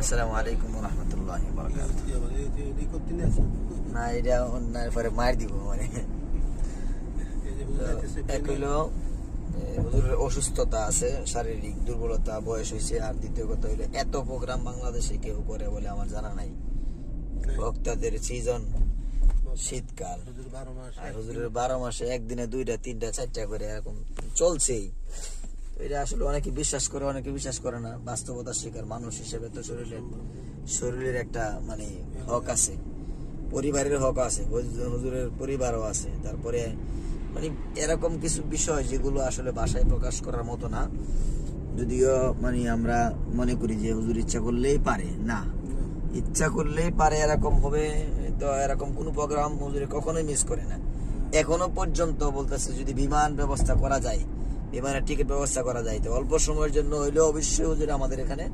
আসসালামু আলাইকুম ওয়া রাহমাতুল্লাহি ওয়া বারাকাতুহু। না এটা অন্যায় পরে মার দিব মানে এক হইলো হুজুরের অসুস্থতা আছে, শারীরিক দুর্বলতা, বয়স হয়েছে। আর দ্বিতীয় কথা হইলো এত প্রোগ্রাম বাংলাদেশে কেউ করে বলে আমার জানা নাই। বক্তাদের সিজন শীতকাল, আর হুজুরের 12 মাসে একদিনে 2টা 3টা 4টা করে এরকম চলছেই। এটা আসলে অনেকে বিশ্বাস করে, অনেকে বিশ্বাস করে না। বাস্তবতার শিকার মানুষ হিসেবে তো শরীরের একটা মানে হক আছে, পরিবারের হক আছে, হুজুরের পরিবারও আছে। তারপরে মানে এরকম কিছু বিষয় যেগুলো আসলে ভাষায় প্রকাশ করার মতো না। যদিও মানে আমরা মনে করি যে হুজুর ইচ্ছা করলেই পারে, না, ইচ্ছা করলেই পারে এরকম হবে। তো এরকম কোনো প্রোগ্রাম হুজুরে কখনোই মিস করে না। এখনো পর্যন্ত বলতেছে যদি বিমান ব্যবস্থা করা যায়, বিমানের টিকিট ব্যবস্থা করা যায়, তো অল্প সময়ের জন্য হইলেও অবশ্যই হুজুর আমাদের এখানে